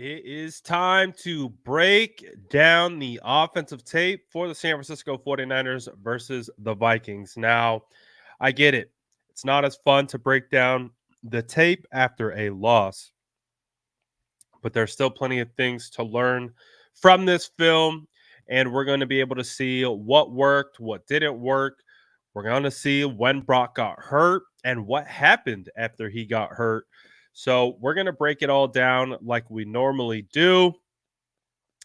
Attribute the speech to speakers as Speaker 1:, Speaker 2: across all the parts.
Speaker 1: It is time to break down the offensive tape for the San Francisco 49ers versus the Vikings. Now, I get it. It's not as fun to break down the tape after a loss, but there's still plenty of things to learn from this film. And we're going to be able to see what worked, what didn't work. We're going to see when Brock got hurt and what happened after he got hurt. So we're going to break it all down like we normally do.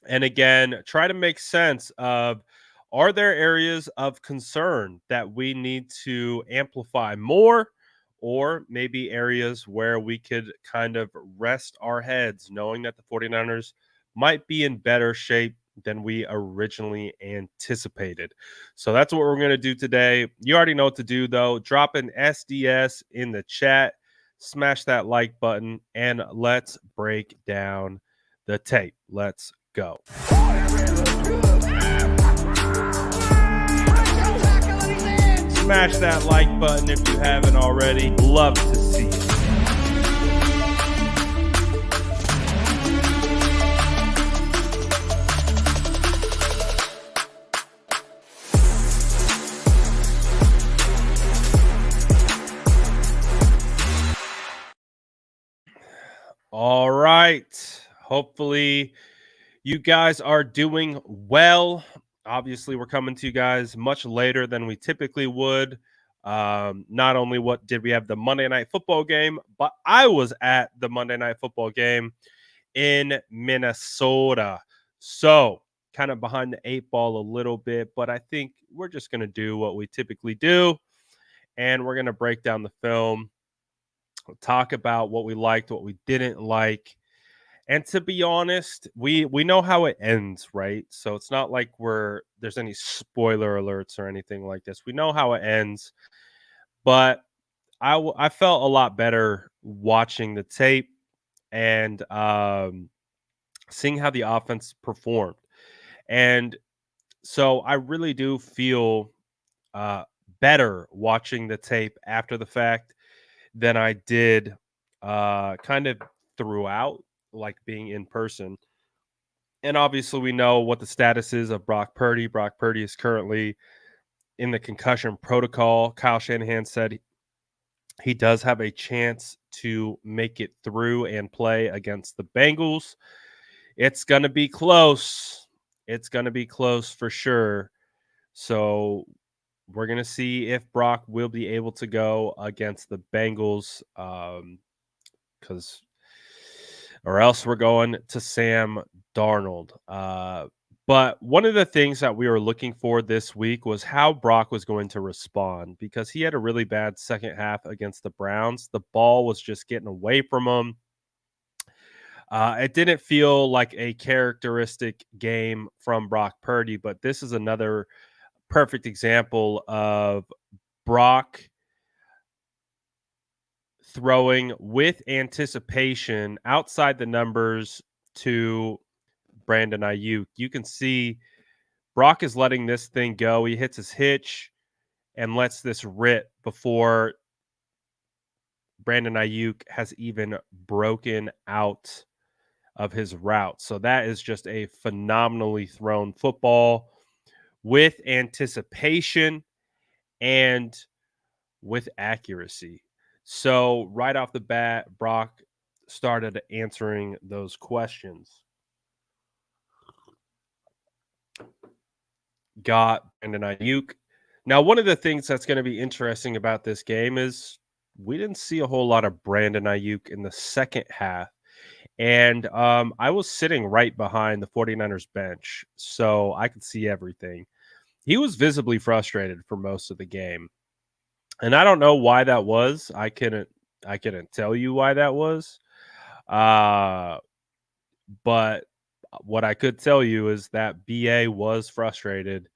Speaker 1: And again, try to make sense of, are there areas of concern that we need to amplify more, or maybe areas where we could kind of rest our heads knowing that the 49ers might be in better shape than we originally anticipated. So that's what we're going to do today. You already know what to do, though. Drop an SDS in the chat, smash that like button, and let's break down the tape. Let's go. Smash that like button if you haven't already. Love to see it. All right. Hopefully, you guys are doing well. Obviously, we're coming to you guys much later than we typically would. Not only did we have the Monday Night Football game, but I was at the Monday Night Football game in Minnesota. So, kind of behind the eight ball a little bit, but I think we're just going to do what we typically do, and we're going to break down the film, talk about what we liked, what we didn't like. And to be honest, we know how it ends, right? So it's not like there's any spoiler alerts or anything like this. We know how it ends, but I felt a lot better watching the tape and seeing how the offense performed. And so I really do feel better watching the tape after the fact than I did kind of throughout, like being in person. And obviously, we know what the status is of Brock Purdy. Brock Purdy is currently in the concussion protocol. Kyle Shanahan said he does have a chance to make it through and play against the Bengals. It's going to be close. It's going to be close for sure. So we're going to see if Brock will be able to go against the Bengals, because or else we're going to Sam Darnold. But one of the things that we were looking for this week was how Brock was going to respond, because he had a really bad second half against the Browns. The ball was just getting away from him. It didn't feel like a characteristic game from Brock Purdy, but this is another perfect example of Brock throwing with anticipation outside the numbers to Brandon Ayuk. You can see Brock is letting this thing go. He hits his hitch and lets this rip before Brandon Ayuk has even broken out of his route. So that is just a phenomenally thrown football with anticipation and with accuracy. So right off the bat, Brock started answering those questions. Got Brandon Ayuk. Now, one of the things that's going to be interesting about this game is we didn't see a whole lot of Brandon Ayuk in the second half. And I was sitting right behind the 49ers bench, so I could see everything. He was visibly frustrated for most of the game. And I don't know why that was. I couldn't tell you why that was. But what I could tell you is that BA was frustrated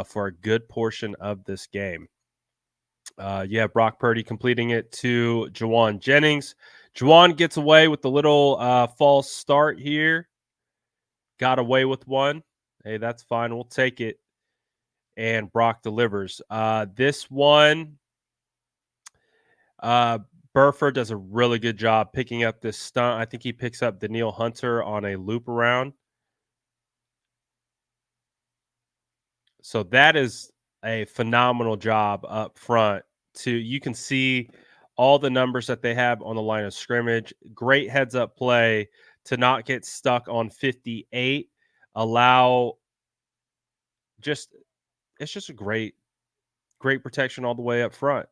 Speaker 1: for a good portion of this game. Yeah, Brock Purdy completing it to Juwan Jennings. Juwan gets away with the little false start here. Got away with one. Hey, that's fine. We'll take it. And Brock delivers. This one, Burford does a really good job picking up this stunt. I think he picks up Daniil Hunter on a loop around. So that is a phenomenal job up front. To you can see all the numbers that they have on the line of scrimmage. Great heads up play to not get stuck on 58. Allow just it's just a great protection all the way up front.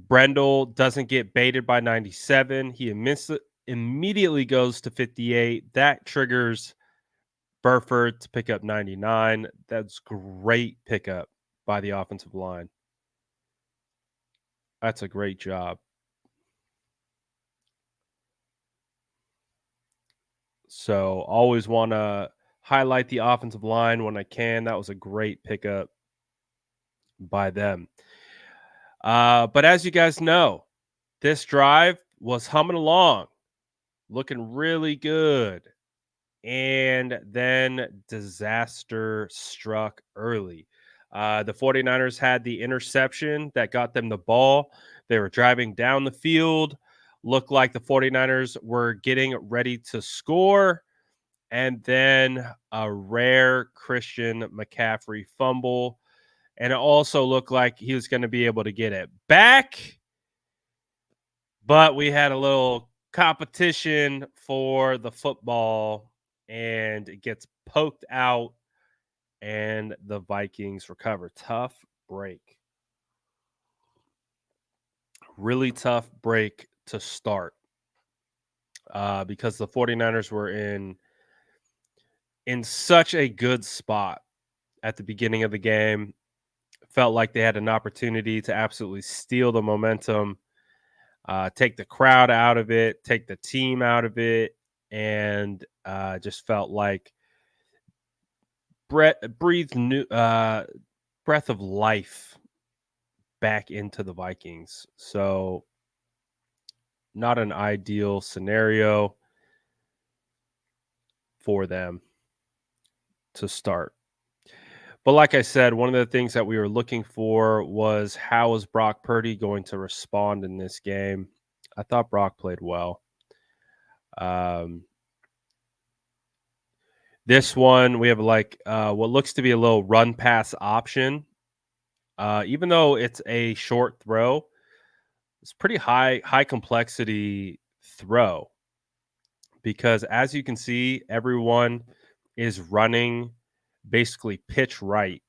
Speaker 1: Brendel doesn't get baited by 97. He immediately goes to 58. That triggers Burford to pick up 99. That's great pickup by the offensive line. That's a great job. So always want to highlight the offensive line when I can. That was a great pickup by them. But as you guys know, this drive was humming along, looking really good. And then disaster struck early. The 49ers had the interception that got them the ball. They were driving down the field. Looked like the 49ers were getting ready to score. And then a rare Christian McCaffrey fumble. And it also looked like he was going to be able to get it back. But we had a little competition for the football, and it gets poked out, and the Vikings recover. Tough break. Really tough break to start because the 49ers were in such a good spot at the beginning of the game. Felt like they had an opportunity to absolutely steal the momentum, take the crowd out of it, take the team out of it, and just felt like breathed new breath of life back into the Vikings. So not an ideal scenario for them to start. But like I said, one of the things that we were looking for was how is Brock Purdy going to respond in this game? I thought Brock played well. This one, we have like what looks to be a little run pass option. Even though it's a short throw, it's pretty high complexity throw because as you can see, everyone is running basically pitch right.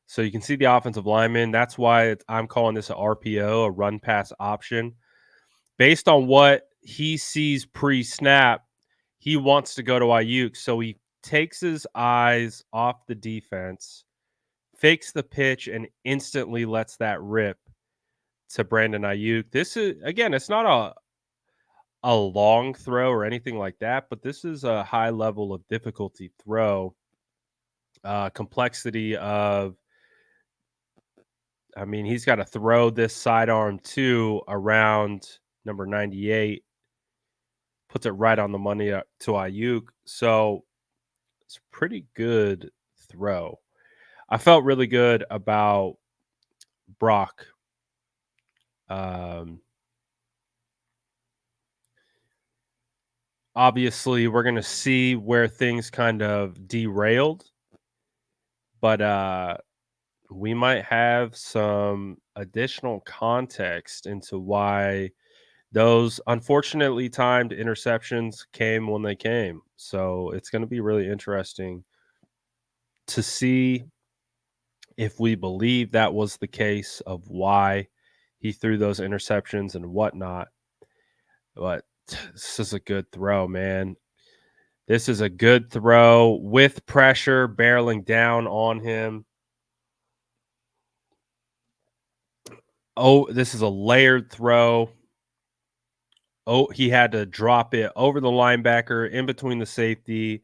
Speaker 1: So you can see the offensive lineman. That's why I'm calling this a RPO, a run pass option. Based on what he sees pre-snap, he wants to go to Ayuk. So he takes his eyes off the defense, fakes the pitch, and instantly lets that rip to Brandon Ayuk. This is again, it's not a long throw or anything like that, but this is a high level of difficulty throw. Complexity of, I mean, he's got to throw this sidearm too around number 98, puts it right on the money to Ayuk. So it's a pretty good throw. I felt really good about Brock. Obviously, we're going to see where things kind of derailed, but we might have some additional context into why those unfortunately timed interceptions came when they came. So it's going to be really interesting to see if we believe that was the case of why he threw those interceptions and whatnot. But this is a good throw, man. This is a good throw with pressure barreling down on him. Oh, this is a layered throw. Oh, he had to drop it over the linebacker in between the safety.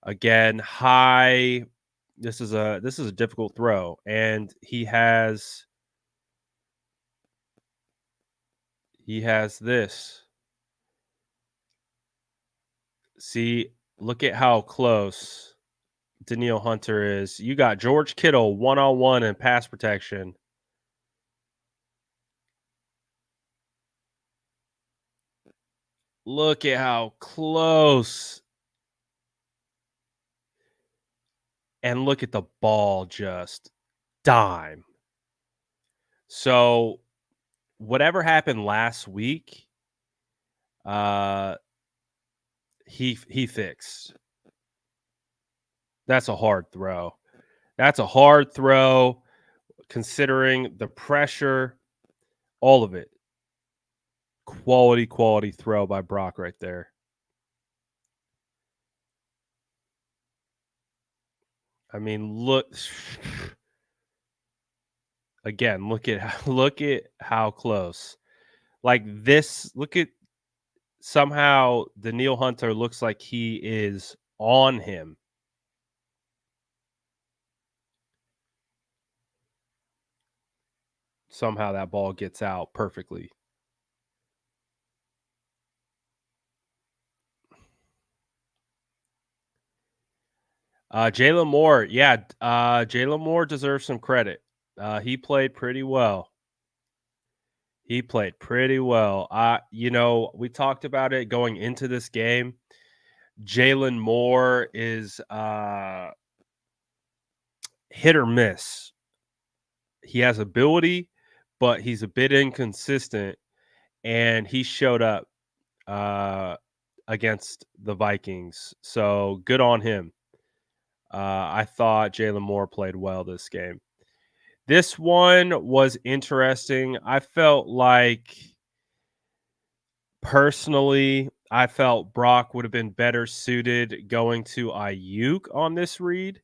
Speaker 1: Again, high. This is a difficult throw, and he has this. See, look at how close Daniil Hunter is. You got George Kittle one-on-one in pass protection. Look at how close. And look at the ball just dime. So, whatever happened last week, uh, he fixed. That's a hard throw. That's a hard throw considering the pressure, all of it. Quality throw by Brock right there. I mean, look again, look at how close. Like this, look at somehow Daniil Hunter looks like he is on him. Somehow that ball gets out perfectly. Jalen Moore, yeah, Jalen Moore deserves some credit. He played pretty well. He played pretty well. We talked about it going into this game. Jalen Moore is hit or miss. He has ability, but he's a bit inconsistent, and he showed up uh, against the Vikings. So good on him. I thought Jalen Moore played well this game. This one was interesting. Personally, I felt Brock would have been better suited going to Ayuk on this read.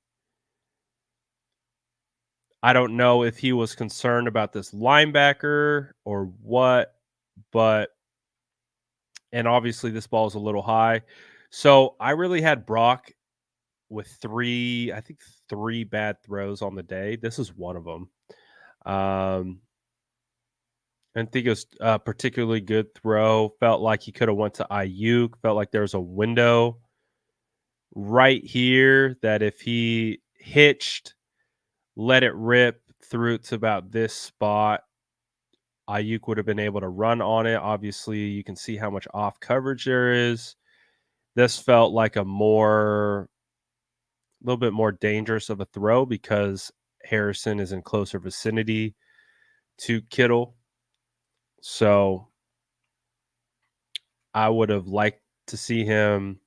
Speaker 1: I don't know if he was concerned about this linebacker or what, but and obviously this ball is a little high. So I really had Brock with I think three bad throws on the day. This is one of them. I think it was a particularly good throw. Felt like he could have went to Ayuk. Felt like there was a window right here that if he hitched, let it rip through to about this spot, Ayuk would have been able to run on it. Obviously, you can see how much off coverage there is. This felt like little bit more dangerous of a throw because Harrison is in closer vicinity to Kittle. So I would have liked to see him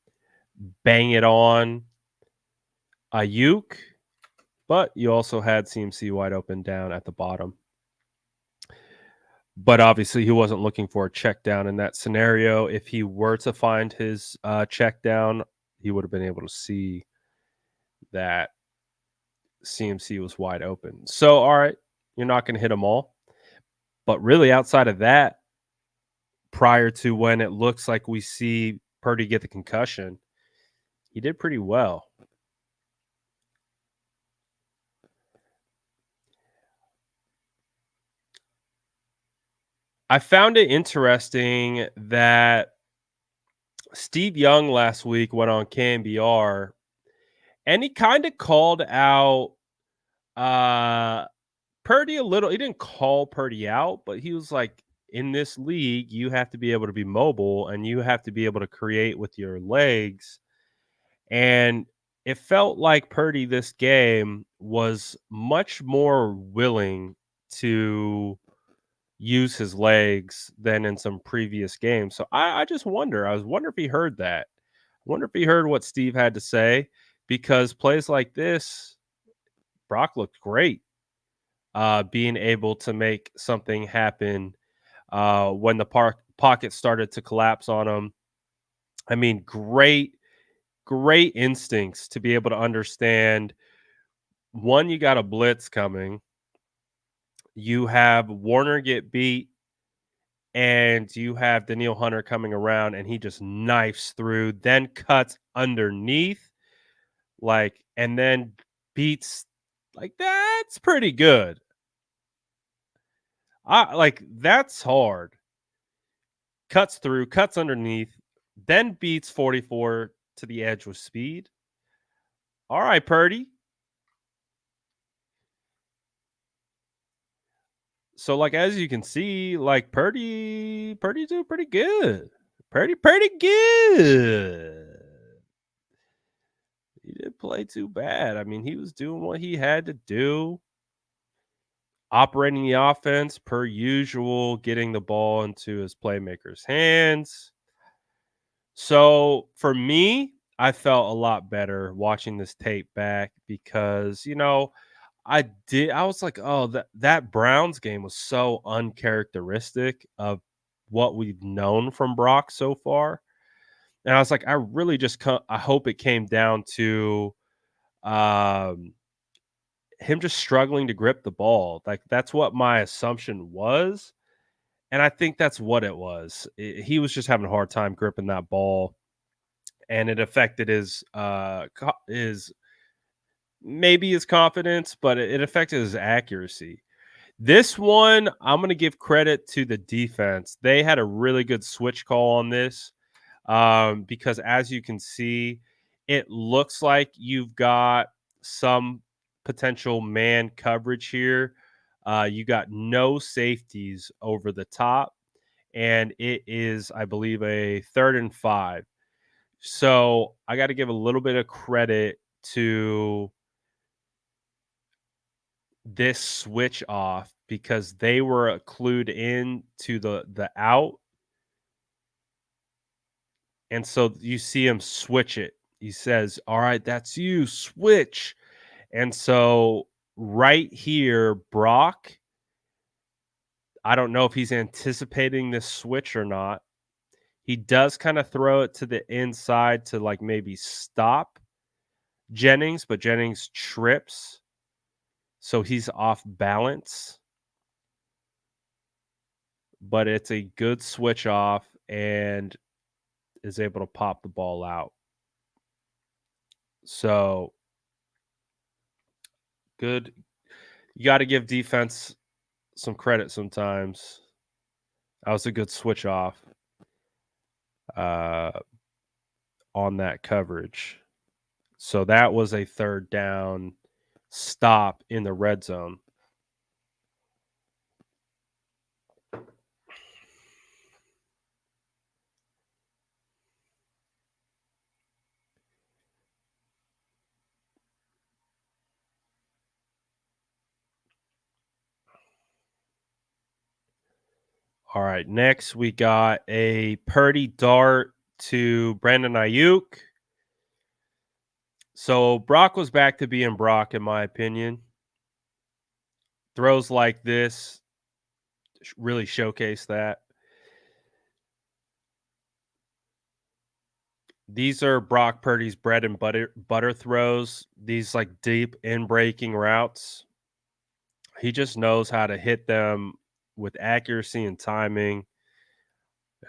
Speaker 1: bang it on Ayuk, but you also had CMC wide open down at the bottom. But obviously, he wasn't looking for a check down in that scenario. If he were to find his check down, he would have been able to see that CMC was wide open. So, all right, you're not going to hit them all. But really, outside of that, prior to when it looks like we see Purdy get the concussion, he did pretty well. I found it interesting that Steve Young last week went on KNBR and he kind of called out uh Purdy a little. He didn't call Purdy out, but he was like, in this league, you have to be able to be mobile and you have to be able to create with your legs. And it felt like Purdy this game was much more willing to use his legs than in some previous games. So I just wonder. I was wonder if he heard that. I wonder if he heard what Steve had to say because plays like this, Brock looked great. Being able to make something happen when the pocket started to collapse on him. I mean, great instincts to be able to understand. One, you got a blitz coming. You have Warner get beat and you have Daniil Hunter coming around and he just knifes through, then cuts underneath, and then beats. Like, that's pretty good. That's hard. Cuts through, cuts underneath, then beats 44 to the edge with speed. All right, Purdy. So, as you can see, Purdy's doing pretty good. Pretty good. He didn't play too bad. I mean, he was doing what he had to do, operating the offense per usual, getting the ball into his playmakers' hands. So for me, I felt a lot better watching this tape back because, I was like, "Oh, that Browns game was so uncharacteristic of what we've known from Brock so far." And I was like, "I really just I hope it came down to, um, him just struggling to grip the ball." Like, that's what my assumption was, and I think that's what it was. He was just having a hard time gripping that ball, and it affected his maybe his confidence, but it affected his accuracy. This one, I'm gonna give credit to the defense. They had a really good switch call on this, because as you can see, it looks like you've got some potential man coverage here. You got no safeties over the top, and it is, I believe, a 3rd and 5. So, I gotta give a little bit of credit to this switch off because they were clued in to the out, and so you see him switch it. He says, "Alright, that's you, switch." And so right here, Brock, I don't know if he's anticipating this switch or not. He does kinda throw it to the inside to, like, maybe stop Jennings, but Jennings trips, so he's off balance, but it's a good switch off and is able to pop the ball out. So, good. You gotta give defense some credit sometimes. That was a good switch off, uh, on that coverage. So that was a 3rd down stop in the red zone. Alright, next we got a Purdy dart to Brandon Ayuk. So Brock was back to being Brock, in my opinion. Throws like this really showcase that. These are Brock Purdy's bread and butter throws. These like deep in breaking routes. He just knows how to hit them with accuracy and timing.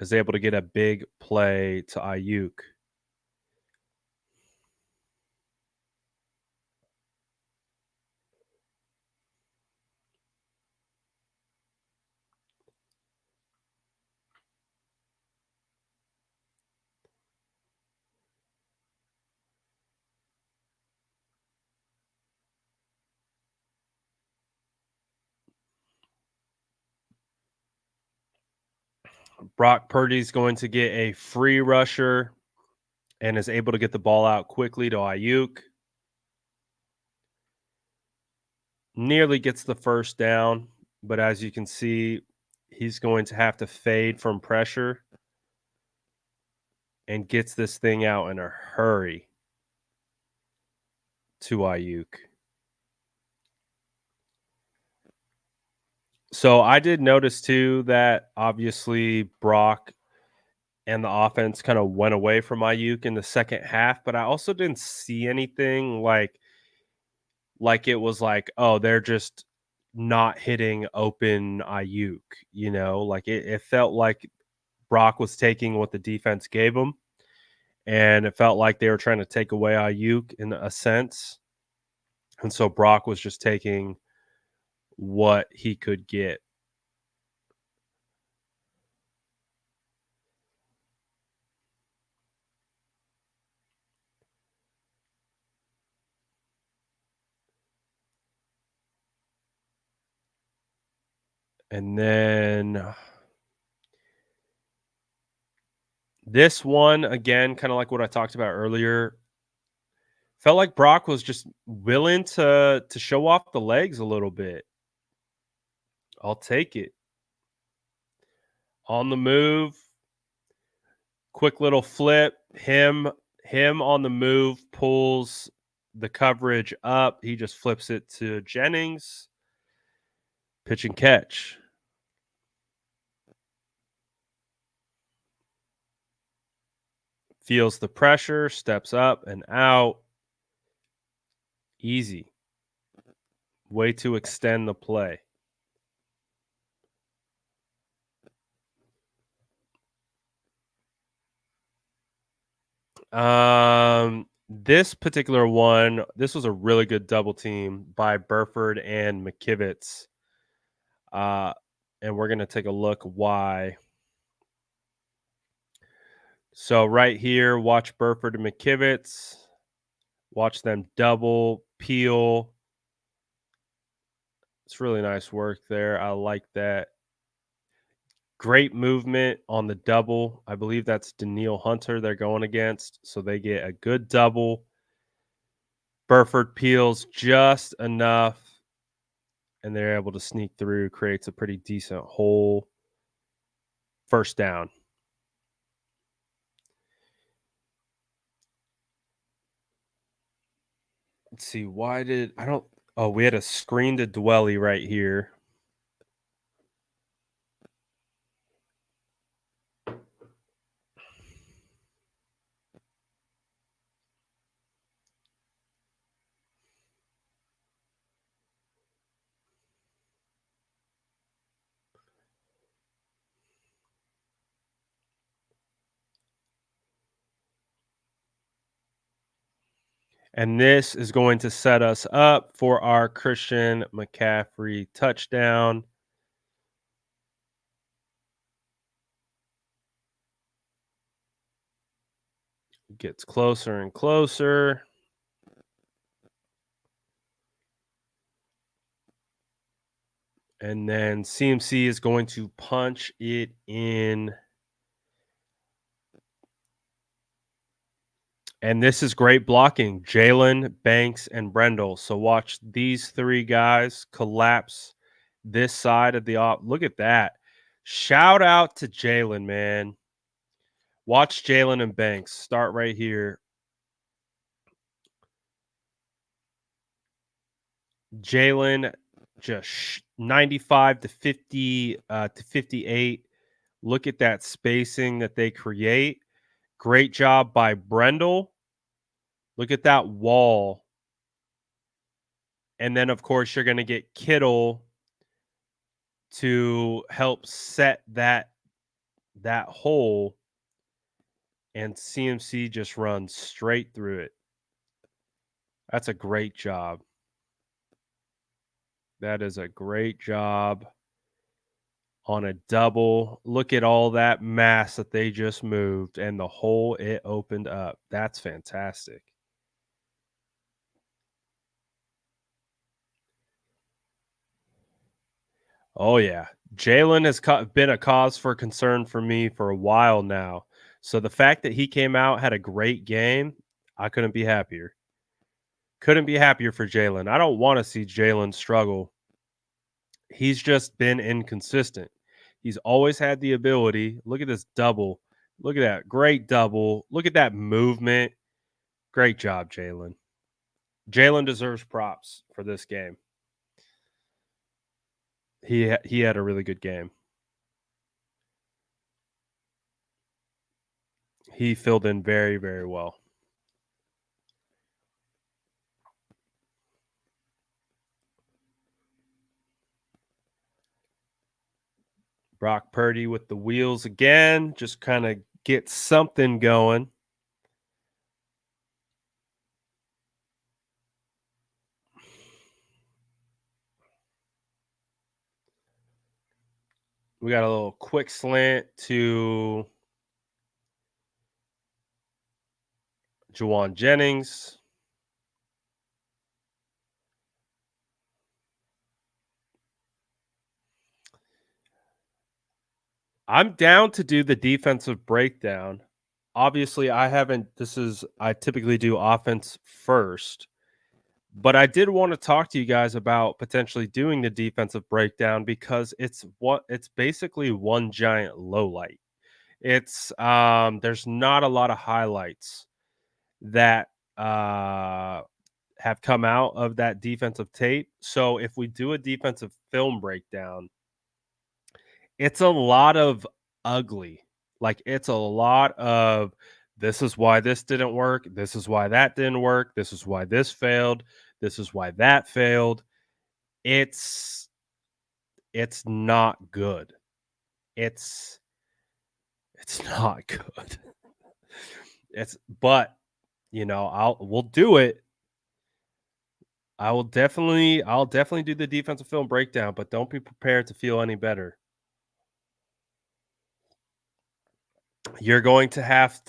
Speaker 1: Is able to get a big play to Ayuk. Brock Purdy's going to get a free rusher and is able to get the ball out quickly to Ayuk. Nearly gets the first down, but as you can see, he's going to have to fade from pressure and gets this thing out in a hurry to Ayuk. So I did notice too that obviously Brock and the offense kind of went away from Ayuk in the second half, but I also didn't see anything like it was like, oh, they're just not hitting open Ayuk, like it felt like Brock was taking what the defense gave him, and it felt like they were trying to take away Ayuk in a sense. And so Brock was just taking what he could get. And then This one, again, kind of like what I talked about earlier, felt like Brock was just willing to show off the legs a little bit. I'll take it. On the move, quick little flip. Him on the move pulls the coverage up. He just flips it to Jennings. Pitch and catch. Feels the pressure, steps up and out. Easy. Way to extend the play. This particular one, this was a really good double team by Burford and McKivitz. And we're gonna take a look why. So right here, watch Burford and McKivitz. Watch them double peel. It's really nice work there. I like that. Great movement on the double. I believe that's Daniil Hunter they're going against. So they get a good double. Burford peels just enough, and they're able to sneak through, creates a pretty decent hole. First down. Let's see. Why did I don't? Oh, we had a screen to Dwelly right here. And this is going to set us up for our Christian McCaffrey touchdown. Gets closer and closer. And then CMC is going to punch it in. And this is great blocking. Jalen, Banks, and Brendel. So watch these three guys collapse this side of the op. Look at that. Shout out to Jalen, man. Watch Jalen and Banks. Start right here. Jalen just 95 to 50 to 58. Look at that spacing that they create. Great job by Brendel. Look at that wall. And then, of course, you're going to get Kittle to help set that hole, and CMC just runs straight through it. That's a great job. That is a great job on a double. Look at all that mass that they just moved and the hole it opened up. That's fantastic. Oh, yeah. Jalen has been a cause for concern for me for a while now. So the fact that he came out, had a great game, I couldn't be happier. Couldn't be happier for Jalen. I don't want to see Jalen struggle. He's just been inconsistent. He's always had the ability. Look at this double. Look at that. Great double. Look at that movement. Great job, Jalen. Jalen deserves props for this game. He had a really good game. He filled in very, very well. Brock Purdy with the wheels again, just kind of get something going. We got a little quick slant to Juwan Jennings. I'm down to do the defensive breakdown. obviously I haven't I typically do offense first, but I did want to talk to you guys about potentially doing the defensive breakdown because it's basically one giant low light. There's not a lot of highlights that have come out of that defensive tape. So if we do a defensive film breakdown, it's a lot of ugly. Like it's a lot of this is why this didn't work, this is why that didn't work, this is why this failed, this is why that failed. It's it's not good. It's it's not good. It's but we'll do it. I'll definitely do the defensive film breakdown, but don't be prepared to feel any better. You're gonna have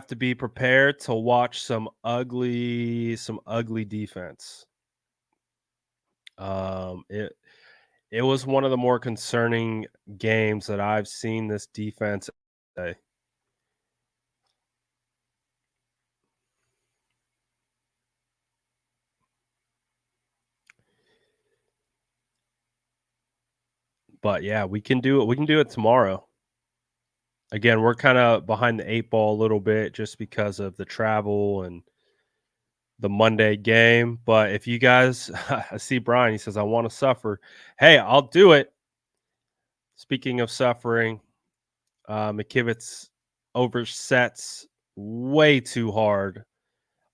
Speaker 1: to be prepared to watch some ugly defense. It was one of the more concerning games that I've seen this defense play. But yeah, we can do it. We can do it tomorrow. Again, we're kind of behind the eight ball a little bit just because of the travel and the Monday game. But if you guys, I see Brian, he says, I want to suffer. Hey, I'll do it. Speaking of suffering, McKivitz oversets way too hard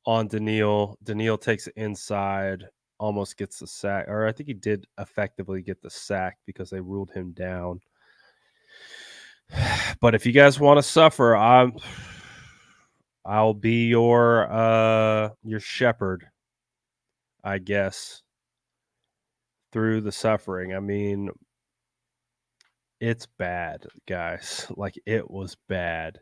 Speaker 1: on Daniil. Daniil takes it inside, almost gets the sack. Or I think he did effectively get the sack because they ruled him down. But if you guys want to suffer, I'll be your shepherd, I guess, through the suffering. I mean, it's bad, guys. Like it was bad.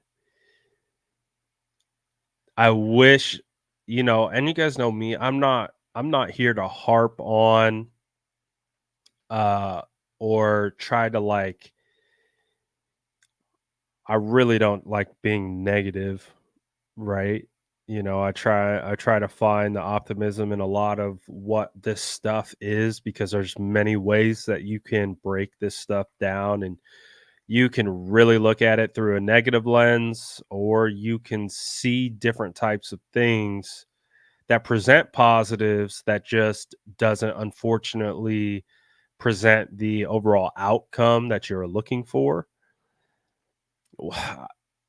Speaker 1: I wish, and you guys know me, I'm not here to harp on uh or try to like I really don't like being negative, right? I try to find the optimism in a lot of what this stuff is because there's many ways that you can break this stuff down and you can really look at it through a negative lens or you can see different types of things that present positives that just doesn't unfortunately present the overall outcome that you're looking for.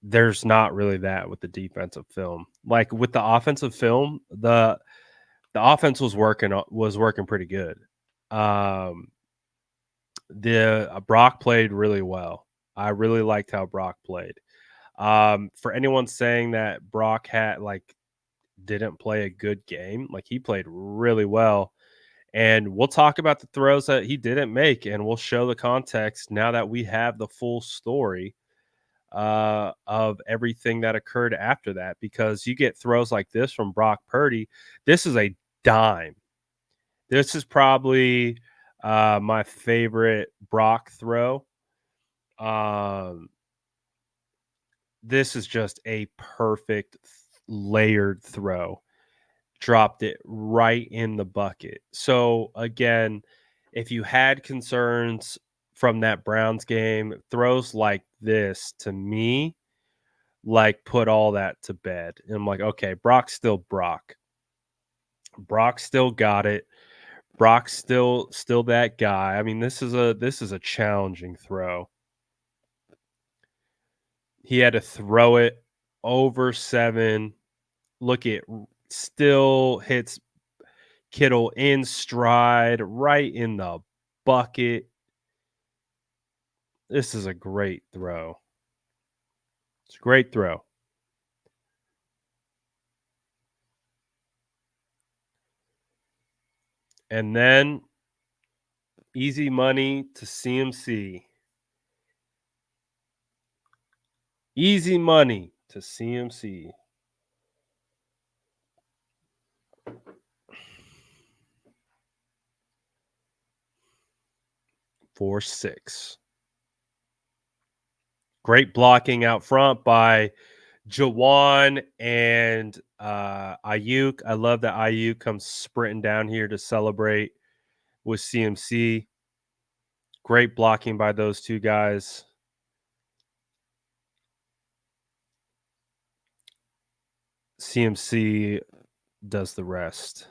Speaker 1: There's not really that with the defensive film. Like with the offensive film, the offense was working pretty good. Um, the Brock played really well. I really liked how Brock played. For anyone saying that Brock had didn't play a good game, like he played really well. And we'll talk about the throws that he didn't make, and we'll show the context now that we have the full story of everything that occurred after that. Because you get throws like this from Brock Purdy. This is a dime. This is probably my favorite Brock throw. Um, this is just a perfect layered throw. Dropped it right in the bucket. So again, if you had concerns from that Browns game, throws like this to me, like put all that to bed. And I'm like, okay, Brock's still Brock. Brock still got it. Brock's still that guy. I mean, this is a challenging throw. He had to throw it over 7. Look at still hits Kittle in stride, right in the bucket. This is a great throw. It's a great throw. And then easy money to CMC. Easy money to CMC. 4-6. Great blocking out front by Jawan and Ayuk. I love that Ayuk comes sprinting down here to celebrate with CMC. Great blocking by those two guys. CMC does the rest.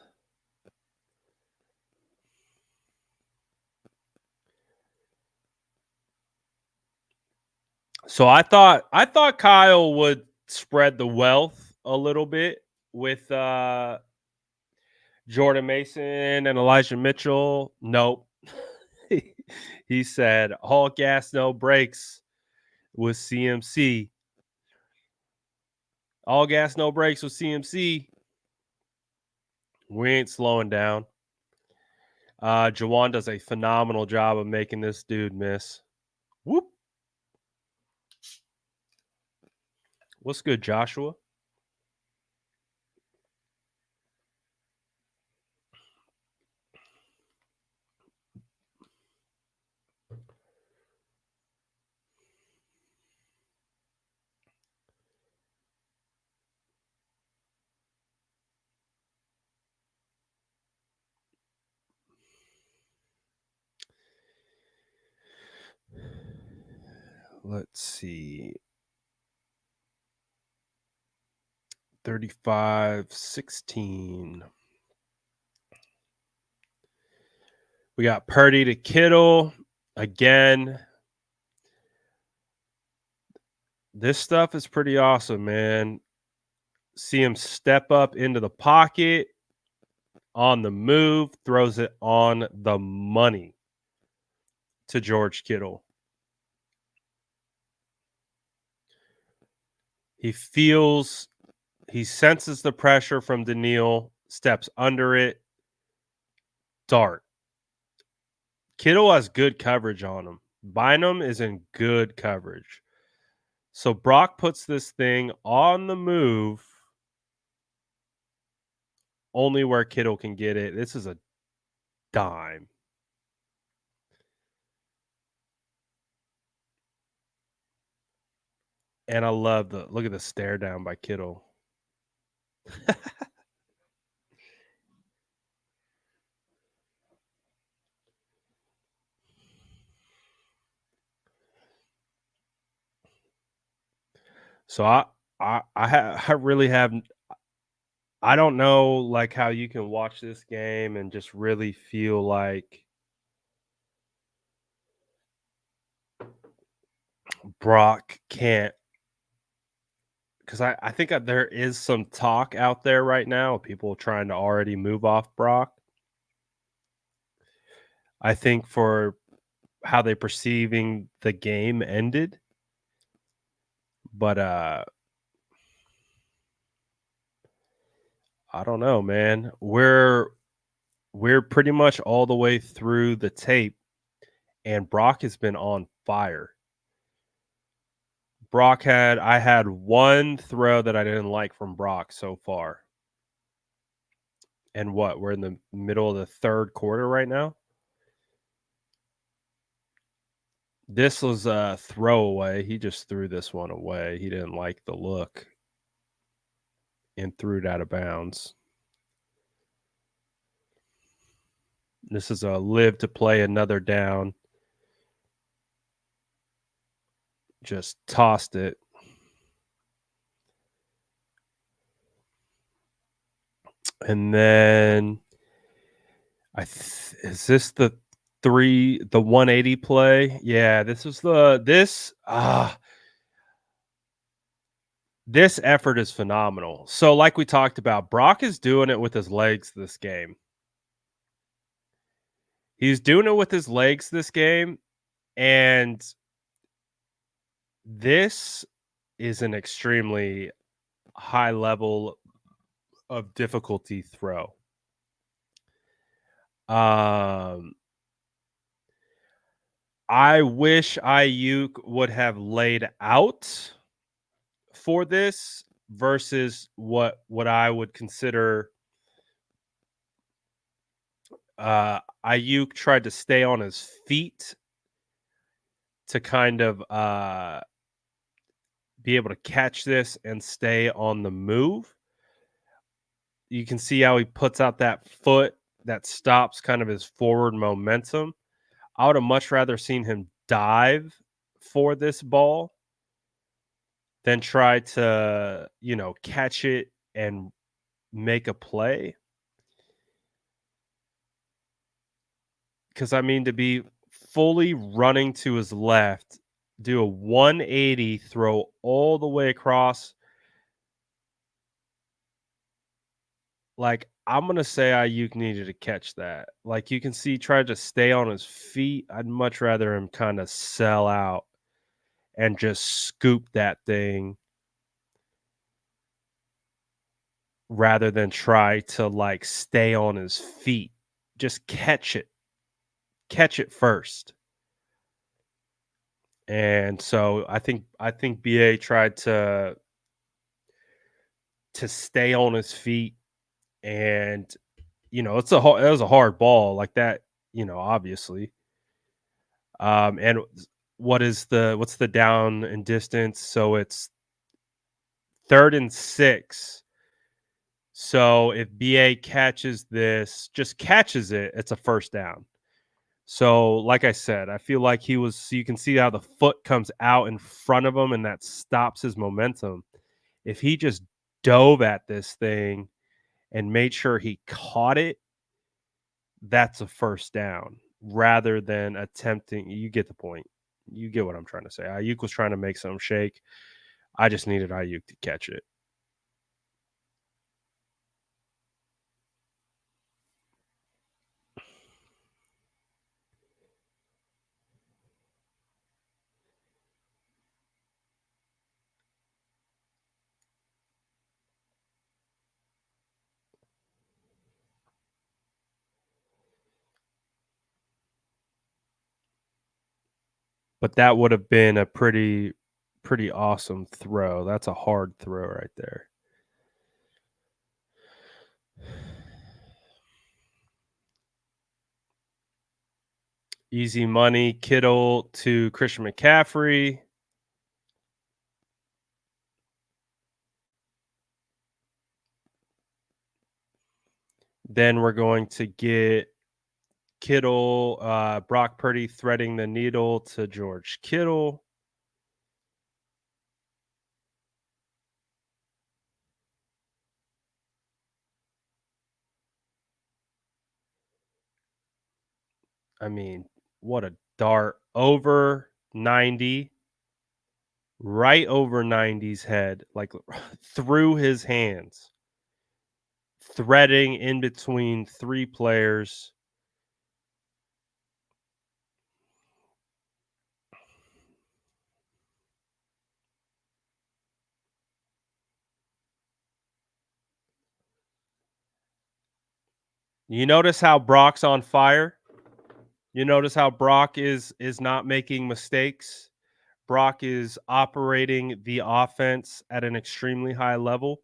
Speaker 1: So I thought Kyle would spread the wealth a little bit with Jordan Mason and Elijah Mitchell. Nope. He said all gas, no brakes with CMC. All gas, no brakes with CMC. We ain't slowing down. Jawan does a phenomenal job of making this dude miss. Whoop. What's good, Joshua? Let's see. 35-16. We got Purdy to Kittle again. This stuff is pretty awesome, man. See him step up into the pocket on the move, throws it on the money to George Kittle. He senses the pressure from Daniil, steps under it, dart. Kittle has good coverage on him. Bynum is in good coverage. So Brock puts this thing on the move only where Kittle can get it. This is a dime. And I love look at the stare down by Kittle. So I really have I don't know like how you can watch this game and just really feel like Brock can't, because I think that there is some talk out there right now, people trying to already move off Brock. I think for how they perceiving the game ended. But I don't know, man. We're pretty much all the way through the tape, and Brock has been on fire. I had one throw that I didn't like from Brock so far. And what? We're in the middle of the third quarter right now. This was a throwaway. He just threw this one away. He didn't like the look and threw it out of bounds. This is a live to play another down. Just tossed it. And then is this the 180 play? Yeah, this effort is phenomenal. So like we talked about, Brock is doing it with his legs this game. He's doing it with his legs this game, and this is an extremely high level of difficulty throw. I wish Ayuk would have laid out for this versus what I would consider Ayuk tried to stay on his feet to kind of be able to catch this and stay on the move. You can see how he puts out that foot that stops kind of his forward momentum. I would have much rather seen him dive for this ball than try to, catch it and make a play. Because, I mean, to be fully running to his left, do a 180, throw all the way across. Like, I'm gonna say Ayuk needed to catch that. Like, you can see, try to stay on his feet. I'd much rather him kind of sell out and just scoop that thing rather than try to like stay on his feet. Just catch it first. And so I think BA tried to stay on his feet, and it was a hard ball like that, obviously. And what's the down and distance? So it's 3rd and 6. So if BA catches this, just catches it, it's a first down. So, like I said, I feel like so you can see how the foot comes out in front of him and that stops his momentum. If he just dove at this thing and made sure he caught it, that's a first down rather than attempting. You get the point. You get what I'm trying to say. Ayuk was trying to make some shake. I just needed Ayuk to catch it. But that would have been a pretty awesome throw. That's a hard throw right there. Easy money, Kittle to Christian McCaffrey. Then we're going to get Kittle, Brock Purdy threading the needle to George Kittle. I mean, what a dart. Over 90, right over 90's head, like through his hands, threading in between 3 players. You notice how Brock's on fire? You notice how Brock is not making mistakes? Brock is operating the offense at an extremely high level.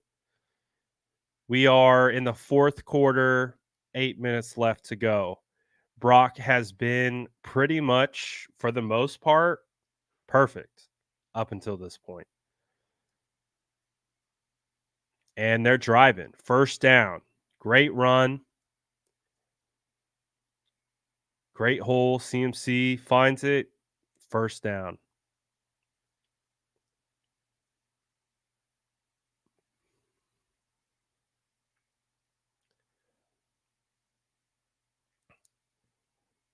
Speaker 1: We are in the 4th quarter, 8 minutes left to go. Brock has been pretty much, for the most part, perfect up until this point. And they're driving. First down. Great run. Great hole. CMC finds it. First down.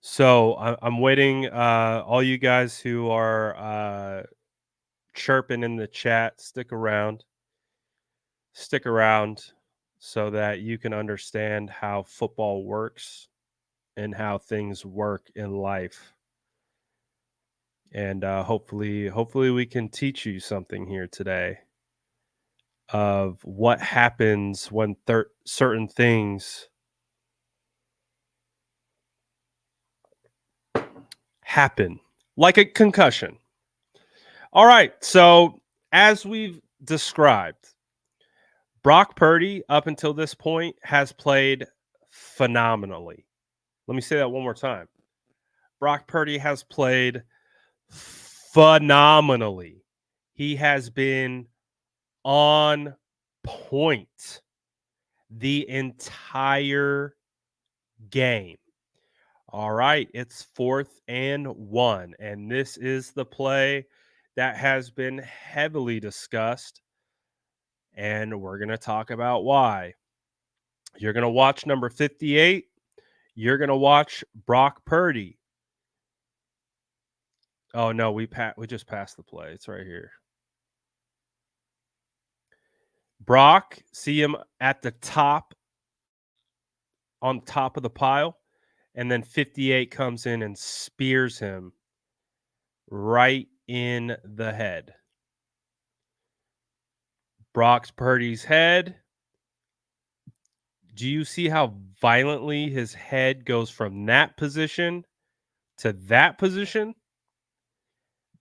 Speaker 1: So I'm waiting. All you guys who are chirping in the chat, stick around. Stick around so that you can understand how football works and how things work in life. And hopefully we can teach you something here today of what happens when certain things happen, like a concussion. All right, so as we've described, Brock Purdy up until this point has played phenomenally. Let me say that one more time. Brock Purdy has played phenomenally. He has been on point the entire game. All right, it's 4th and 1, and this is the play that has been heavily discussed, and we're going to talk about why. You're going to watch number 58. You're going to watch Brock Purdy. Oh no, we just passed the play. It's right here. Brock, see him at the top, on top of the pile, and then 58 comes in and spears him right in the head. Brock Purdy's head. Do you see how violently his head goes from that position to that position?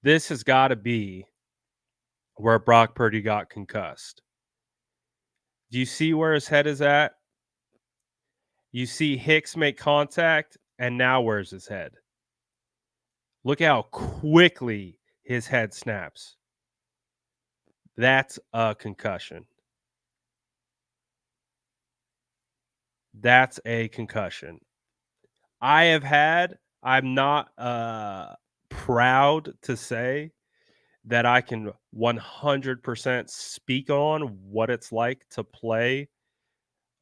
Speaker 1: This has got to be where Brock Purdy got concussed. Do you see where his head is at? You see Hicks make contact, and now where's his head? Look how quickly his head snaps. That's a concussion. That's a concussion. I'm not proud to say that I can 100% speak on what it's like to play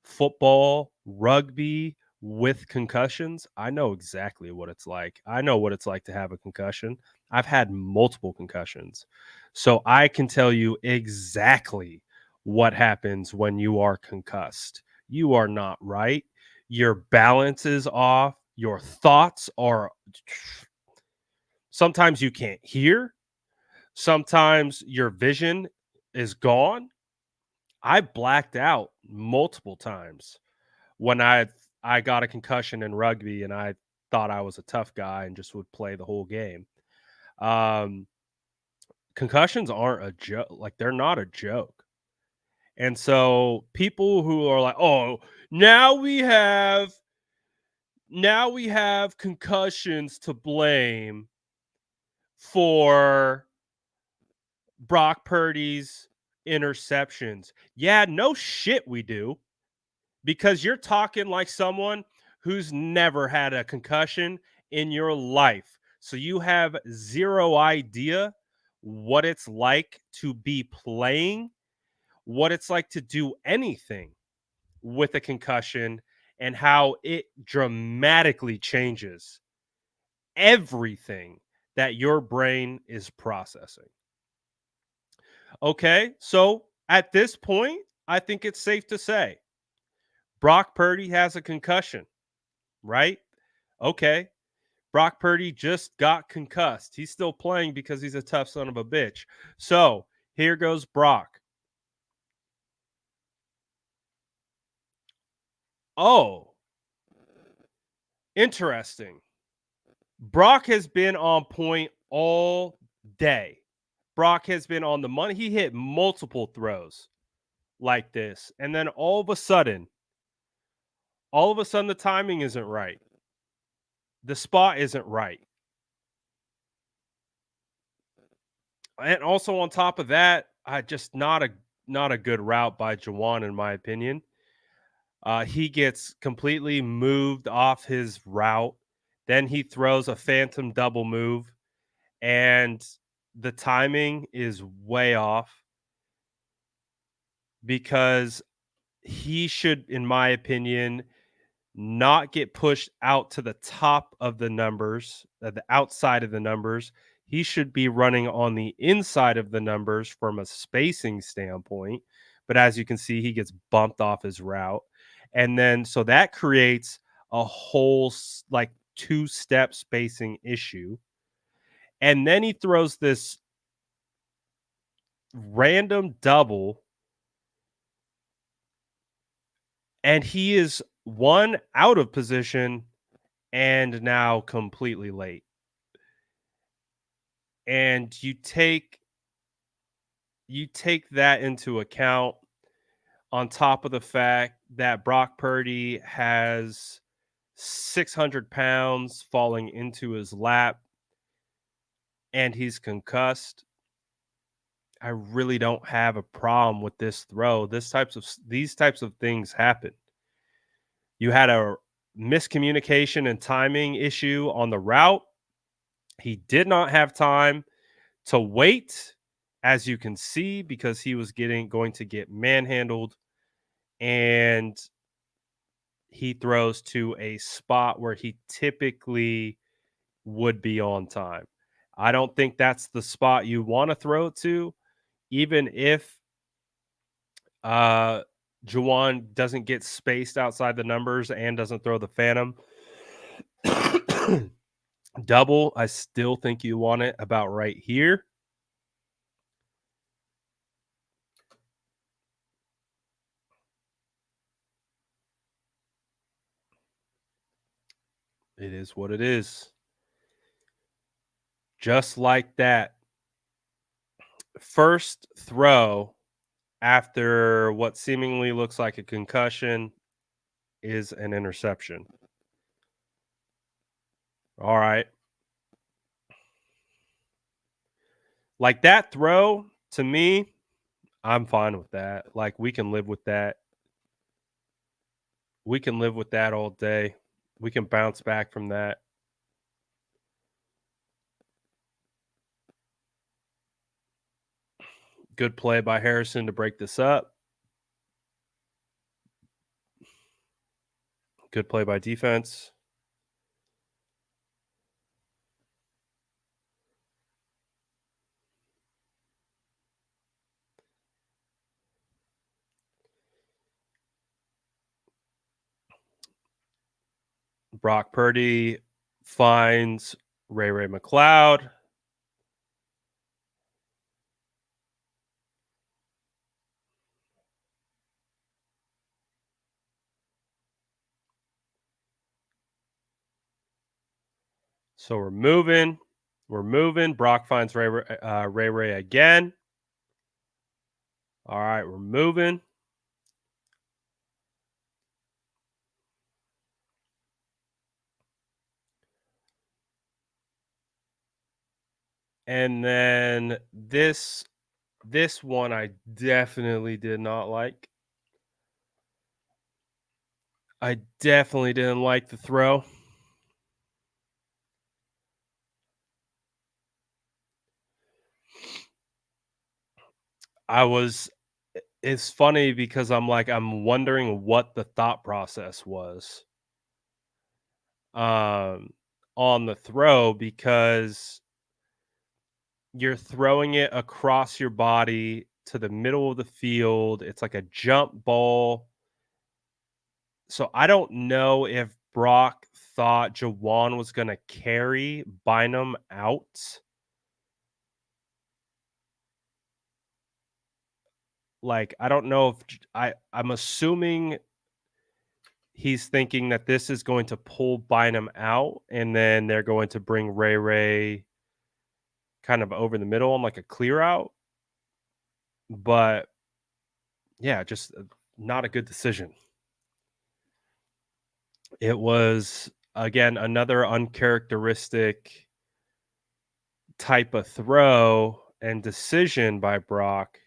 Speaker 1: football, rugby with concussions. I know exactly what it's like. I know what it's like to have a concussion. I've had multiple concussions. So I can tell you exactly what happens when you are concussed. You are not right. Your balance is off. Your thoughts are sometimes you can't hear. Sometimes your vision is gone. I blacked out multiple times when I got a concussion in rugby and I thought I was a tough guy and just would play the whole game. Um, Concussions aren't a joke. Like they're not a joke. And so people who are like, "Oh, now we have concussions to blame for Brock Purdy's interceptions." Yeah, no shit we do. Because you're talking like someone who's never had a concussion in your life. So you have zero idea what it's like to be playing, what it's like to do anything with a concussion, and how it dramatically changes everything that your brain is processing. Okay, so at this point, I think it's safe to say Brock Purdy has a concussion, right? Okay. Brock Purdy just got concussed. He's still playing because he's a tough son of a bitch. So here goes Brock. Oh, interesting. Brock has been on point all day. Brock has been on the money. He hit multiple throws like this. And then all of a sudden, the timing isn't right. The spot isn't right. And also on top of that, just not a good route by Jawan, in my opinion. He gets completely moved off his route. Then he throws a phantom double move, and the timing is way off because he should, in my opinion, not get pushed out to the top of the numbers, the outside of the numbers. He should be running on the inside of the numbers from a spacing standpoint. But as you can see, he gets bumped off his route. And then so that creates a whole like 2-step spacing issue. And then he throws this random double, and he is one out of position and now completely late. And you take that into account on top of the fact that Brock Purdy has 600 pounds falling into his lap and he's concussed. I really don't have a problem with this throw. These types of things happen. You had a miscommunication and timing issue on the route. He did not have time to wait, as you can see, because he was getting going to get manhandled, and he throws to a spot where he typically would be on time. I don't think that's the spot you want to throw to, even if uh Juwan doesn't get spaced outside the numbers and doesn't throw the phantom double. I still think you want it about right here. It is what it is. Just like that. First throw after what seemingly looks like a concussion is an interception. All right. Like that throw to me, I'm fine with that. Like we can live with that. We can live with that all day. We can bounce back from that. Good play by Harrison to break this up. Good play by defense. Brock Purdy finds Ray McLeod. So we're moving. We're moving. Brock finds Ray again. All right, we're moving. And then this one I definitely did not like. I definitely didn't like the throw. I was It's funny because I'm wondering what the thought process was um on the throw, because you're throwing it across your body to the middle of the field. It's like a jump ball. So I don't know if Brock thought Jawan was going to carry Bynum out. Like I don't know if I'm assuming he's thinking that this is going to pull Bynum out, and then they're going to bring Ray kind of over the middle on like a clear out. But yeah, just not a good decision. It was again another uncharacteristic type of throw and decision by Brock,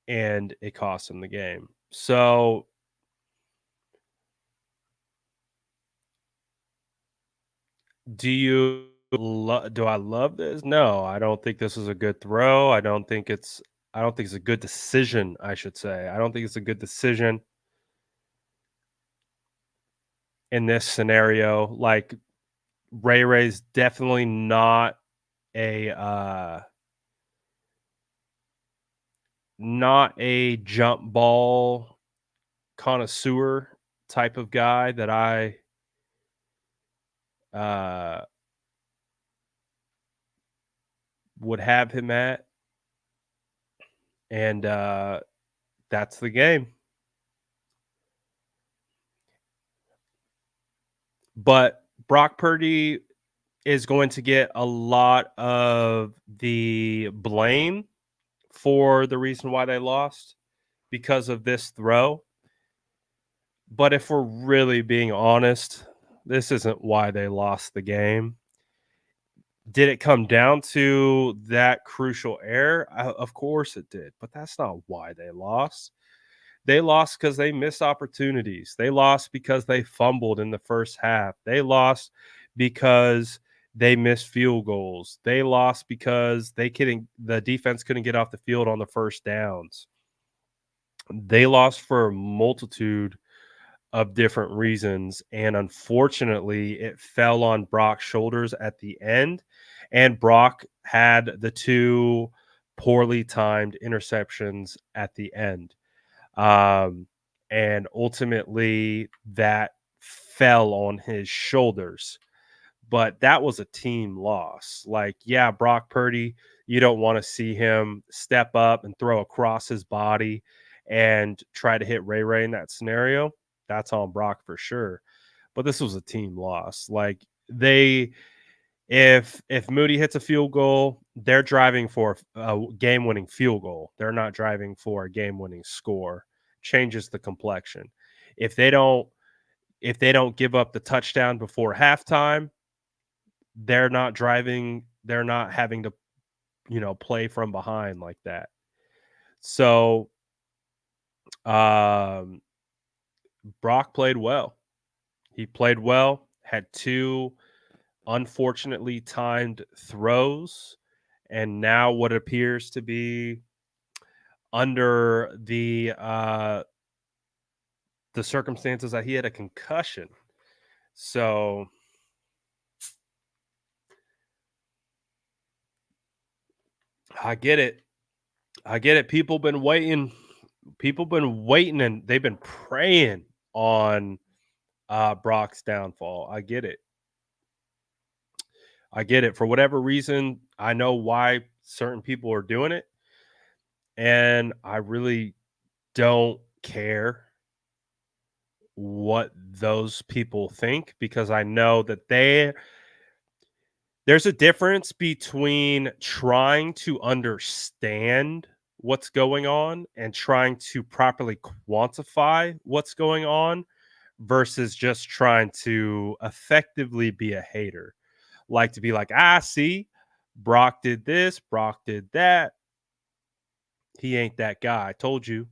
Speaker 1: and it cost him the game. So do I love this? No, I don't think this is a good throw. I don't think it's a good decision, I should say. I don't think it's a good decision in this scenario. Like Ray's definitely a uh not a jump ball connoisseur type of guy that I uh would have him at, and that's the game. But Brock Purdy is going to get a lot of the blame for the reason why they lost because of this throw. But if we're really being honest, this isn't why they lost the game. Did it come down to that crucial error? Of course it did, but that's not why they lost. They lost because they missed opportunities. They lost because they fumbled in the first half. They lost because they missed field goals. They lost because the defense couldn't get off the field on the first downs. They lost for a multitude of different reasons, and unfortunately, it fell on Brock's shoulders at the end, and Brock had the 2 poorly timed interceptions at the end. Um, and ultimately that fell on his shoulders. But that was a team loss. Like, yeah, Brock Purdy, you don't want to see him step up and throw across his body and try to hit Ray in that scenario. That's on Brock for sure. But this was a team loss. Like they if Moody hits a field goal, they're driving for a game-winning field goal. They're not driving for a game-winning score. Changes the complexion. If they don't if they don't give up the touchdown before halftime, they're not having to, play from behind like that. So, um Brock played well. He played well, had 2 unfortunately timed throws, and now what appears to be under the circumstances that he had a concussion. So I get it. I get it. People been waiting. People been waiting and they've been praying on Brock's downfall. I get it. I get it. For whatever reason, I know why certain people are doing it. And I really don't care what those people think because I know that there's a difference between trying to understand what's going on and trying to properly quantify what's going on versus just trying to effectively be a hater. Like to be like, see, Brock did this, Brock did that. He ain't that guy. I told you.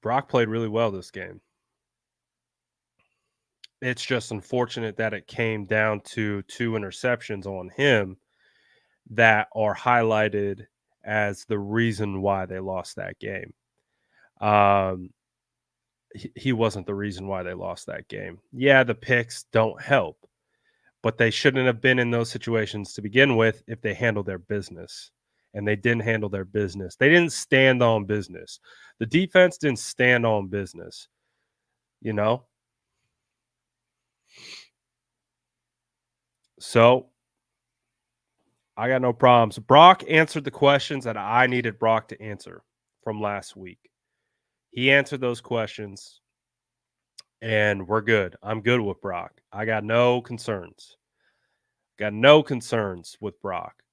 Speaker 1: Brock played really well this game. It's just unfortunate that it came down to 2 interceptions on him that are highlighted as the reason why they lost that game. Um, he wasn't the reason why they lost that game. Yeah, the picks don't help, but they shouldn't have been in those situations to begin with if they handled their business. And they didn't handle their business. They didn't stand on business. The defense didn't stand on business, you know? So I got no problems. Brock answered the questions that I needed Brock to answer from last week. He answered those questions, and we're good. I'm good with Brock. I got no concerns. Got no concerns with Brock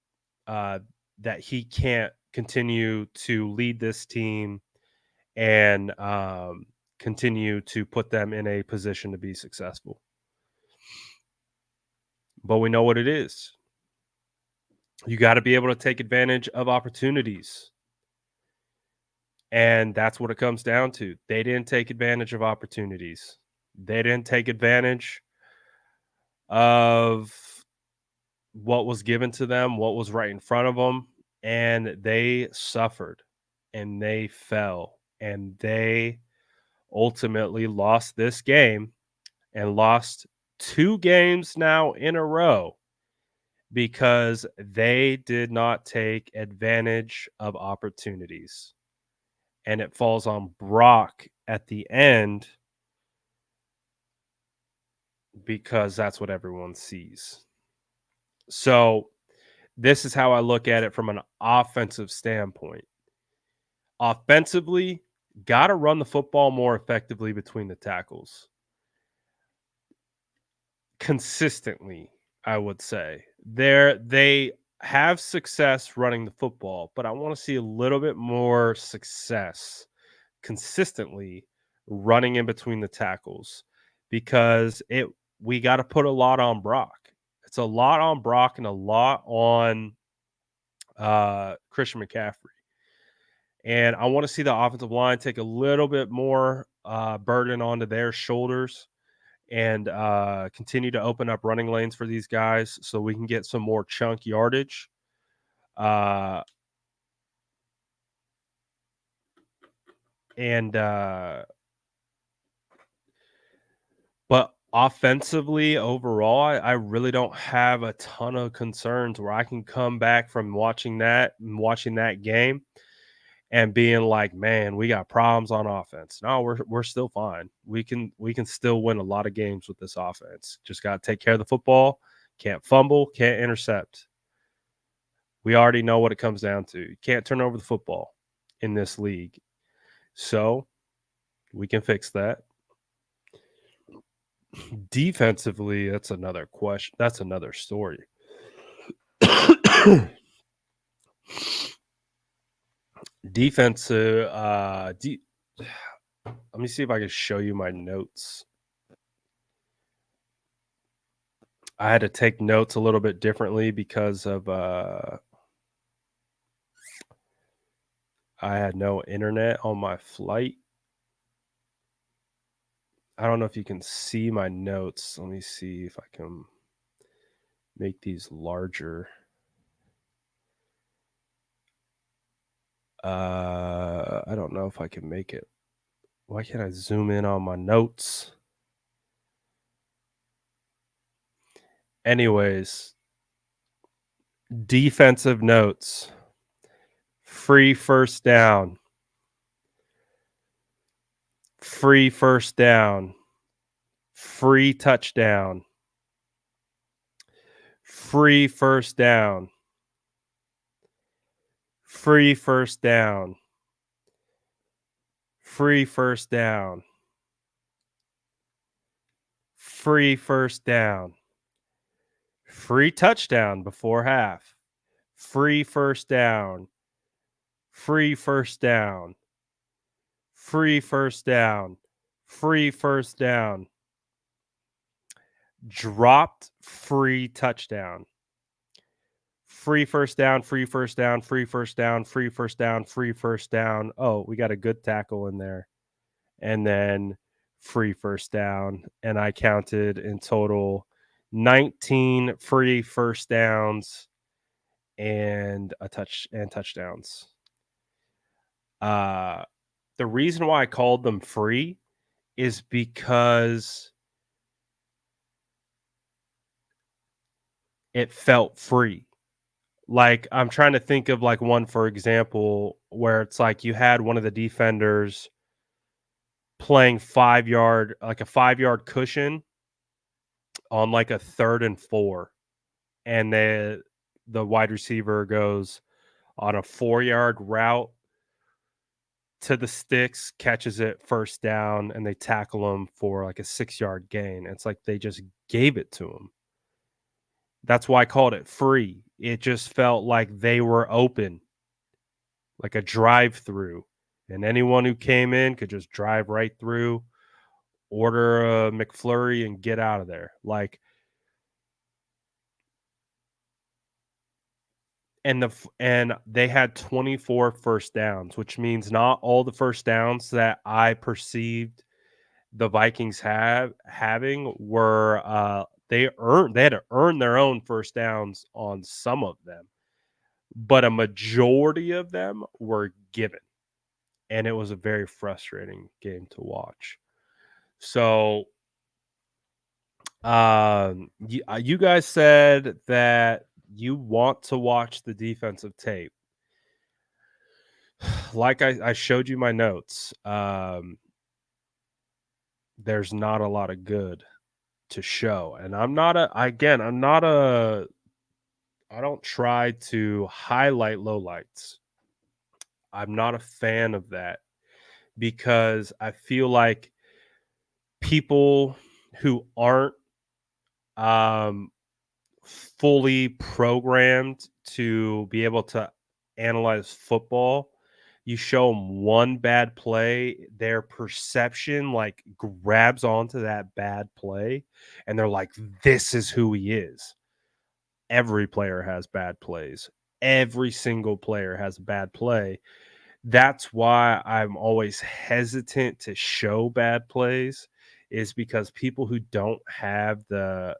Speaker 1: uh, that he can't continue to lead this team and continue to put them in a position to be successful. But we know what it is. You got to be able to take advantage of opportunities. And that's what it comes down to. They didn't take advantage of opportunities. They didn't take advantage of what was given to them, what was right in front of them, and they suffered and they fell and they ultimately lost this game and lost 2 games now in a row because they did not take advantage of opportunities. And it falls on Brock at the end because that's what everyone sees. So, this is how I look at it from an offensive standpoint. Offensively, got to run the football more effectively between the tackles. Consistently, I would say. They have success running the football, but I want to see a little bit more success consistently running in between the tackles because we got to put a lot on Brock. It's a lot on Brock and a lot on Christian McCaffrey. And I want to see the offensive line take a little bit more burden onto their shoulders and continue to open up running lanes for these guys so we can get some more chunk yardage. Uh, and But offensively, overall, I really don't have a ton of concerns where I can come back from watching that game and being like, man, we got problems on offense. No, we're still fine. We can still win a lot of games with this offense. Just got to take care of the football. Can't fumble. Can't intercept. We already know what it comes down to. You can't turn over the football in this league. So we can fix that. Defensively, that's another question. That's another story. Defensive. Let me see if I can show you my notes. I had to take notes a little bit differently because of I had no internet on my flight. I don't know if you can see my notes. Let me see if I can make these larger. I don't know if I can make it. Why can't I zoom in on my notes? Anyways, defensive notes. Free first down. Free first down. Free touchdown. Free first down. Free first down. Free first down. Free first down. Free touchdown before half. Free first down. Free first down. Free first down. Free first down. Dropped free touchdown. Free first down, free first down, free first down, free first down, free first down. Oh, we got a good tackle in there. And then free first down. And I counted in total 19 free first downs and touchdowns. The reason why I called them free is because it felt free. Like, I'm trying to think of like one, for example, where it's like you had one of the defenders playing 5-yard, like a 5-yard cushion on like a 3rd and 4. And the wide receiver goes on a 4-yard route to the sticks, catches it first down, and they tackle him for like a 6-yard gain. It's like they just gave it to him. That's why I called it free. It just felt like they were open, like a drive-through, and anyone who came in could just drive right through, order a McFlurry, and get out of there. Like, and they had 24 first downs, which means not all the first downs that I perceived the Vikings having were they had to earn their own first downs on some of them, but a majority of them were given, and it was a very frustrating game to watch. So you guys said that you want to watch the defensive tape. Like I showed you my notes. There's not a lot of good to show, and I don't try to highlight lowlights. I'm not a fan of that because I feel like people who aren't fully programmed to be able to analyze football you show them one bad play, their perception like grabs onto that bad play, and they're like, "This is who he is." Every player has bad plays. Every single player has a bad play. That's why I'm always hesitant to show bad plays, is because people who don't have the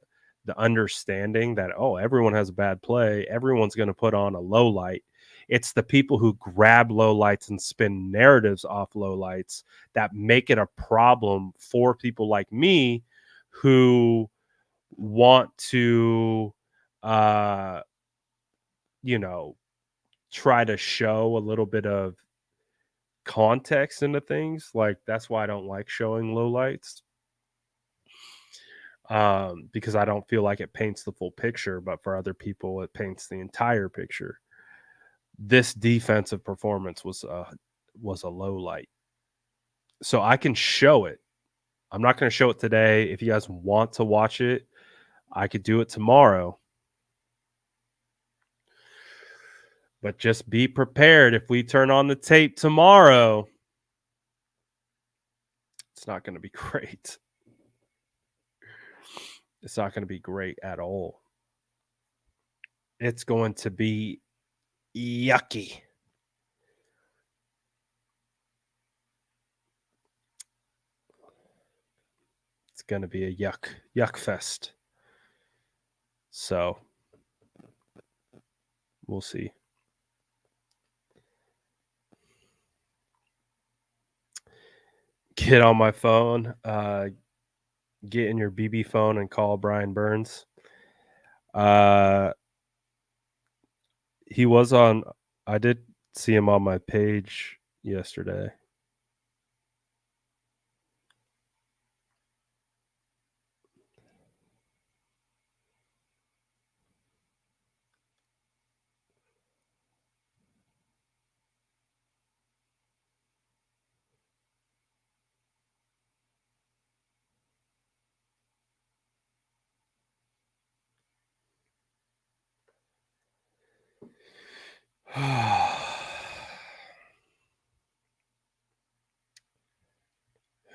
Speaker 1: understanding that, oh, everyone has a bad play, everyone's going to put on a low light. It's the people who grab low lights and spin narratives off low lights that make it a problem for people like me who want to uh you know try to show a little bit of context into things. Like, that's why I don't like showing lowlights, because I don't feel like it paints the full picture, but for other people it paints the entire picture. This defensive performance was a low light, so I can show it. I'm not going to show it today. If you guys want to watch it, I could do it tomorrow, but just be prepared. If we turn on the tape tomorrow, it's not going to be great. It's not going to be great at all. It's going to be yucky. It's going to be a yuck fest. So we'll see. Get on my phone. Get in your BB phone and call Brian Burns. He was on. I did see him on my page yesterday.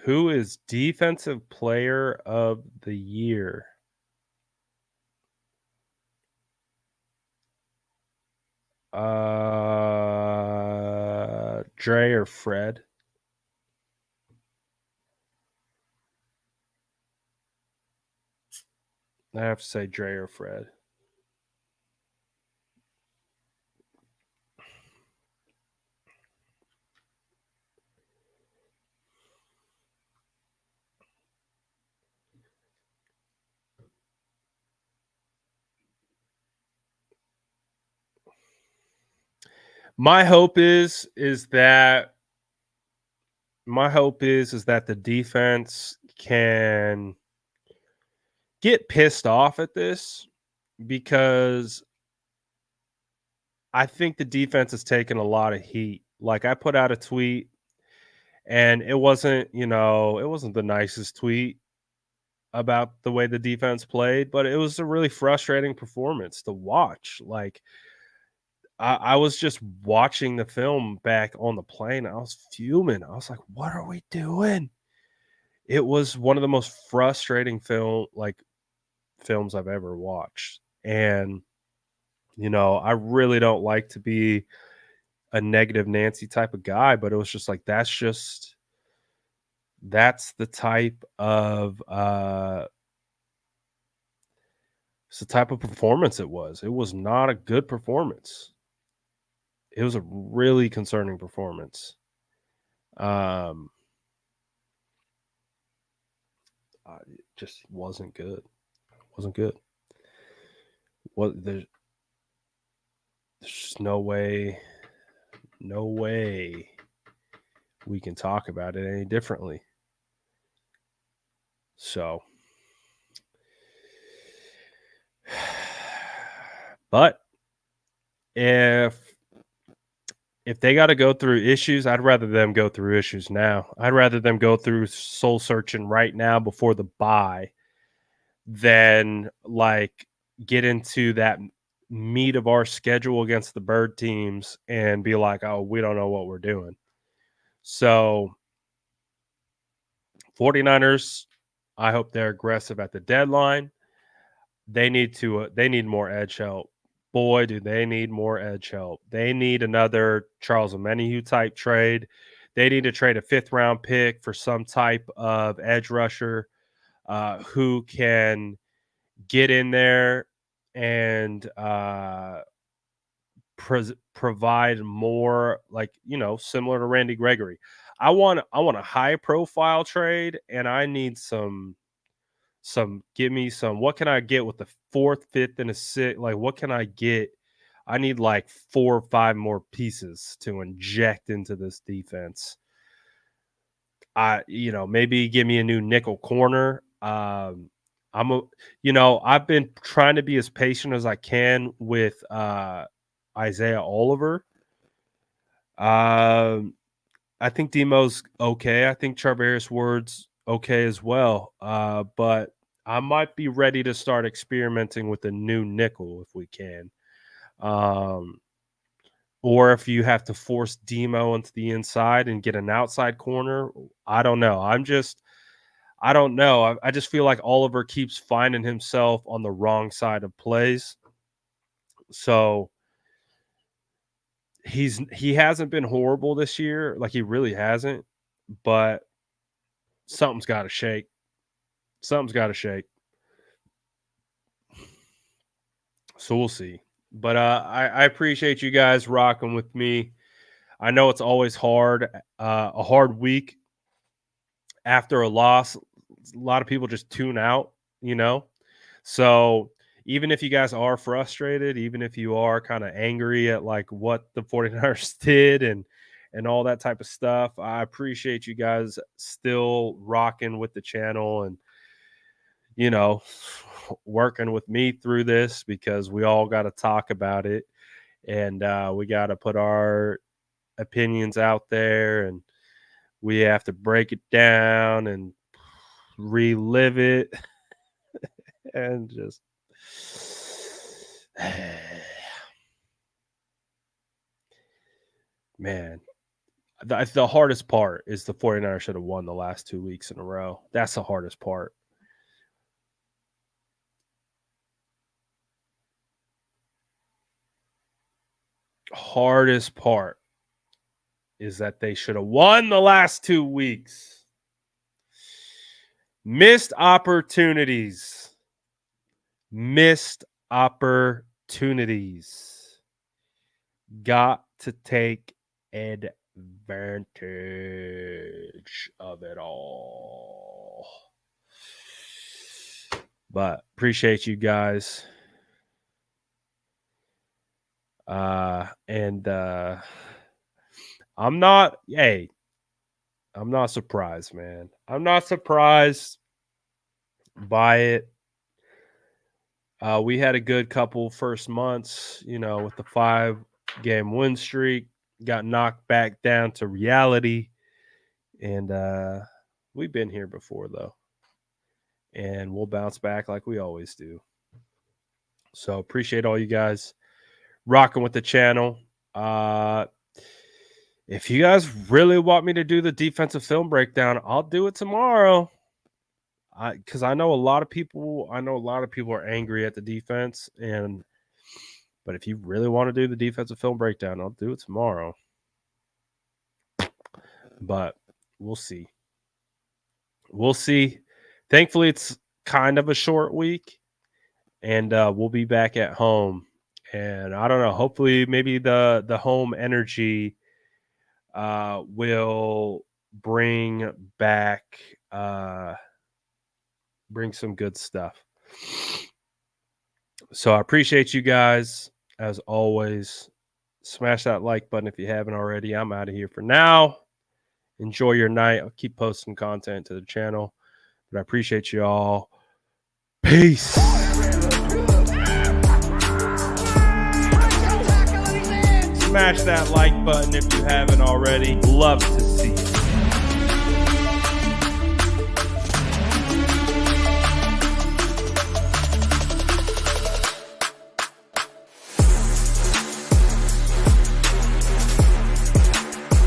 Speaker 1: Who is defensive player of the year? Dre or Fred? I have to say Dre or Fred. My hope is that the defense can get pissed off at this, because I think the defense has taken a lot of heat. Like, I put out a tweet and it wasn't, it wasn't the nicest tweet about the way the defense played, but it was a really frustrating performance to watch. Like, I was just watching the film back on the plane. I was fuming. I was like, what are we doing? It was one of the most frustrating films I've ever watched. And, I really don't like to be a negative Nancy type of guy, but it was just like, that's the type of it's the type of performance it was. It was not a good performance. It was a really concerning performance. Um it just wasn't good. Wasn't good. What there's just no way we can talk about it any differently. So, but if they got to go through issues, I'd rather them go through issues now. I'd rather them go through soul searching right now before the bye than like get into that meat of our schedule against the bird teams and be like, oh, we don't know what we're doing. So 49ers, I hope they're aggressive at the deadline. They need more edge help. Boy, do they need more edge help. They need another Charles Omenihu type trade. They need to trade a 5th-round pick for some type of edge rusher who can get in there and provide more, like, similar to Randy Gregory. I want a high profile trade, and I need some give me some. What can I get with the 4th, 5th, and a 6th? Like, what can I get? I need like 4 or 5 more pieces to inject into this defense. Maybe give me a new nickel corner. I've been trying to be as patient as I can with Isaiah Oliver. I think Demo's okay. I think Charvarius Ward's okay as well. But I might be ready to start experimenting with a new nickel if we can. Or if you have to force Demo into the inside and get an outside corner, I don't know. I don't know. I just feel like Oliver keeps finding himself on the wrong side of plays. So he hasn't been horrible this year. Like, he really hasn't. But something's got to shake. Something's got to shake. So we'll see. But I appreciate you guys rocking with me. I know it's always hard, a hard week after a loss. A lot of people just tune out, So even if you guys are frustrated, even if you are kind of angry at like what the 49ers did and all that type of stuff, I appreciate you guys still rocking with the channel and, working with me through this, because we all got to talk about it, and we got to put our opinions out there, and we have to break it down and relive it and just man, the hardest part is the 49ers should have won the last 2 weeks in a row. That's the hardest part. Hardest part is that they should have won the last 2 weeks. Missed opportunities. Got to take advantage of it all. But appreciate you guys. And I'm not surprised, man. I'm not surprised by it. We had a good couple first months, with the 5-game win streak, got knocked back down to reality. And we've been here before, though. And we'll bounce back like we always do. So appreciate all you guys rocking with the channel. If you guys really want me to do the defensive film breakdown, I'll do it tomorrow. Because I know a lot of people are angry at the defense, but if you really want to do the defensive film breakdown, I'll do it tomorrow. But we'll see. Thankfully, it's kind of a short week, and we'll be back at home. And I don't know, hopefully maybe the home energy will bring some good stuff. So I appreciate you guys as always. Smash that like button if you haven't already. I'm out of here for now. Enjoy your night. I'll keep posting content to the channel, but I appreciate you all. Peace. Smash that like button if you haven't already. Love to see